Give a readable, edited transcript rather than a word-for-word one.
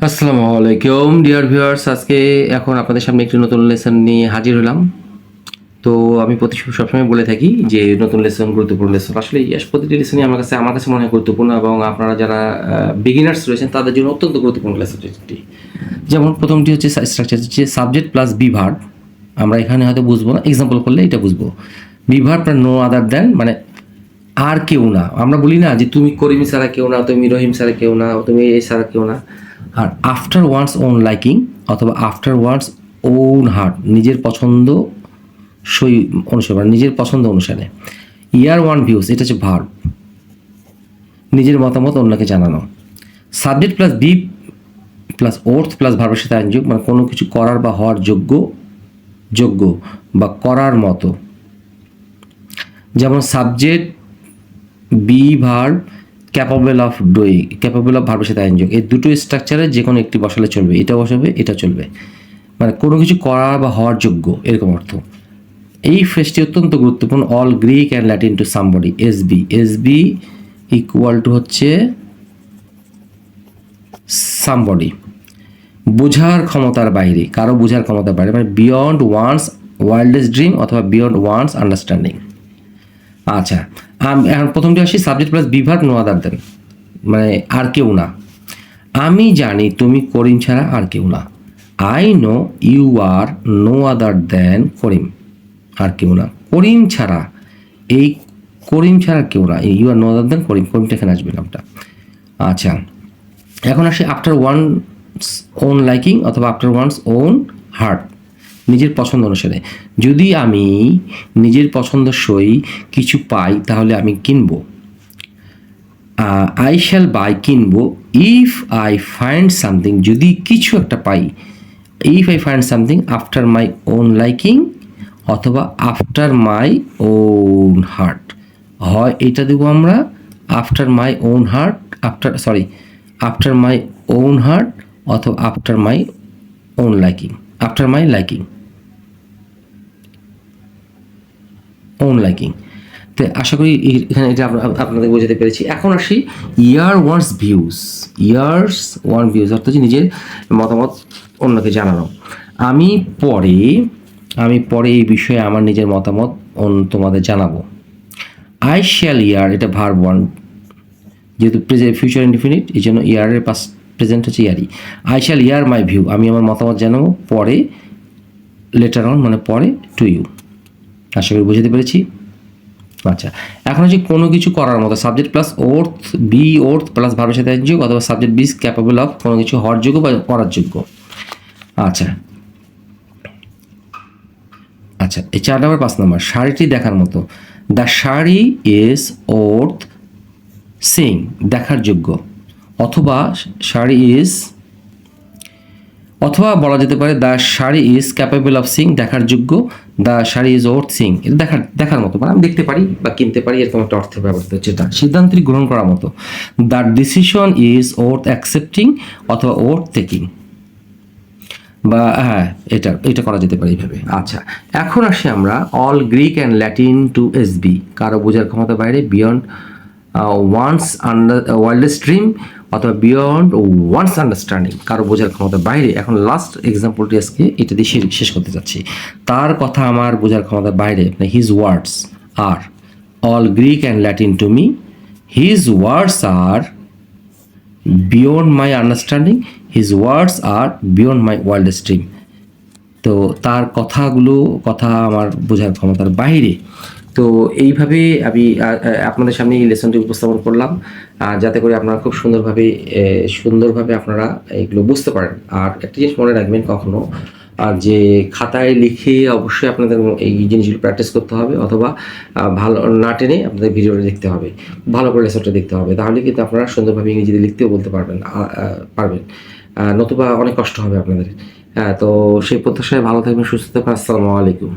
আসসালামু আলাইকুম dear viewers, আজকে এখন আপনাদের সামনে একটি নতুন লেসন নিয়ে হাজির হলাম। তো আমি সবসময় বলে থাকি যে নতুন লেসন গুরুত্বপূর্ণ লেসন, আসলে প্রতিটি লেসনই আমার কাছে মনে হয় গুরুত্বপূর্ণ, এবং আপনারা যারা বিগিনার্স রয়েছেন তাদের জন্য অত্যন্ত গুরুত্বপূর্ণ লেসন একটি। যেমন প্রথমটি হচ্ছে স্ট্রাকচার, হচ্ছে সাবজেক্ট প্লাস বি ভার্ব। আমরা এখানে হয়তো বুঝবো না, এক্সাম্পল করলে এটা বুঝবো। B verb no other than, মানে আর কেউ না। আমরা বলি না যে তুমি করিম ছাড়া কেউ না, তুমি রহিম ছাড়া কেউ না, তুমি এই ছাড়া কেউ না। আর আফটার ওয়ান্স ওন লাইকিং অথবা আফটার ওয়ান্স ওন হার্ট, নিজের পছন্দ সই অনুসারে, মানে নিজের পছন্দ অনুসারে। ইয়ার ওয়ান ভিউস, এটা হচ্ছে ভার্ব, নিজের মতামত অন্যকে জানানো। Subject plus B plus worth plus ভার্বের সাথে আইনযোগ, মানে কোনো কিছু করার বা হওয়ার যোগ্য বা করার মতো। যেমন subject be verb capable of doing, capable of ভার্বের সাথে আইনযোগ। এই দুটো স্ট্রাকচারে যে কোনো একটি বসালে চলবে, এটা বসাবে এটা চলবে, মানে কোনো কিছু করা বা হওয়ার যোগ্য, এরকম অর্থ। এই ফ্রেজটি অত্যন্ত গুরুত্বপূর্ণ। All Greek and Latin to somebody, SB equal to হচ্ছে সামবডি। বোঝার ক্ষমতার বাইরে, কারো বোঝার ক্ষমতার বাইরে, মানে বিয়ন্ড ওয়ান্স ওয়াইল্ডেস্ট ড্রিম অথবা বিয়ন্ড ওয়ান্স আন্ডারস্ট্যান্ডিং। আচ্ছা, এখন প্রথমটি আসি, subject plus be verb no other than, মানে আর কেউ না। আমি জানি তুমি করিম ছাড়া আর কেউ না। I know you are no other than Karim, আর কেউ না। করিম ছাড়া, এই করিম ছাড়া কেউ না, you are no other than করিম, করিমটা এখানে আসবে নামটা। আচ্ছা, এখন আসি আফটার ওয়ানস ওন লাইকিং অথবা আফটার ওয়ানস ওন হার্ট, নিজের পছন্দ অনুসারে। যদি আমি নিজের পছন্দসই কিছু পাই তাহলে আমি কিনবো। আই শ্যাল বাই, কিনবো। ইফ আই ফাইন্ড সামথিং, যদি কিছু একটা পাই। If I find something after my own liking অথবা আফটার মাই ওন হার্ট, হয় এটা দেবো আমরা after my own heart, after my own heart অথবা after my own liking, after my liking, own liking. তো আশা করি এখানে এটা আপনাদের বোঝাতে পেরেছি। এখন আসি ইয়ার ওয়ান্স ভিউজ, অর্থাৎ নিজের মতামত অন্যকে জানানো। আমি পরে এই বিষয়ে আমার নিজের মতামত তোমাদের জানাবো। আই শ্যাল ইয়ার, এটা ভার্ব ওয়ান, যেহেতু ফিউচার ইনডিফিনিট এই জন্য ইয়ারের পাস্ট প্রেজেন্ট হচ্ছে ইয়ারই। I shall hear my view, আমি আমার মতামত জানাবো পরে, লেটার অন মানে পরে, টু ইউ। আশা করি বুঝতে পেরেছি। আচ্ছা, এখন হচ্ছে কোনো কিছু করার মতো, সাবজেক্ট প্লাস ওর্থ প্লাস ভার্বের সাথে যোগ অথবা সাবজেক্ট বি ক্যাপাবল অফ, কোনো কিছু হওয়ার যোগ্য বা করার যোগ্য। আচ্ছা, এই 4 নম্বর 5 নম্বর, শাড়িটি দেখার মতো। The sari is worth Singh, দেখার যোগ্য। অথবা শাড়ি ইজ, অথবা বলা যেতে পারে the sari is capable of Singh, দেখার যোগ্য। The sari is worth Singh, এটা দেখার মতো, মানে আমি দেখতে পারি বা কিনতে পারি, এরকম একটা অর্থের ব্যবস্থা হচ্ছে এটা। সিদ্ধান্তটি গ্রহণ করার মতো। The decision is worth accepting অথবা ওর্থ টেকিং, বা হ্যাঁ এটা করা যেতে পারে এইভাবে। আচ্ছা, এখন আসি আমরা all Greek and Latin to SB, কারো বোঝার ক্ষমতা বাইরে, বিয়ন্ড ওয়ান্স ওয়াইল্ডেস্ট ড্রিম অথবা বিয়ন্ড ওয়ান্স আন্ডারস্ট্যান্ডিং, কারো বোঝার ক্ষমতা বাইরে। এখন লাস্ট এক্সাম্পলটি আজকে এটা দিয়ে শেষ করতে যাচ্ছি। তার কথা আমার বোঝার ক্ষমতার বাইরে, his words are all Greek and Latin to me, his words are beyond my understanding, his words are beyond my wildest dream. তো তার কথা আমার বোঝার ক্ষমতার বাইরে। তো এইভাবে আমি আপনাদের সামনে এই লেসনটি উপস্থাপন করলাম, যাতে করে আপনারা খুব সুন্দরভাবে আপনারা এগুলো বুঝতে পারেন। আর একটা জিনিস মনে রাখবেন, কখনো যে খাতায় লিখে অবশ্যই আপনাদের এই জিনিসগুলো প্র্যাকটিস করতে হবে, অথবা ভালো না টেনে আপনাদের ভিডিওটা দেখতে হবে, ভালো করে লেসনটা দেখতে হবে, তাহলে কিন্তু আপনারা সুন্দরভাবে ইংরেজিতে লিখতেও বলতে পারবেন, নতুবা অনেক কষ্ট হবে আপনাদের। তো সেই প্রত্যাশায় ভালো থাকবেন, সুস্থ থাকবেন। আসসালামু আলাইকুম।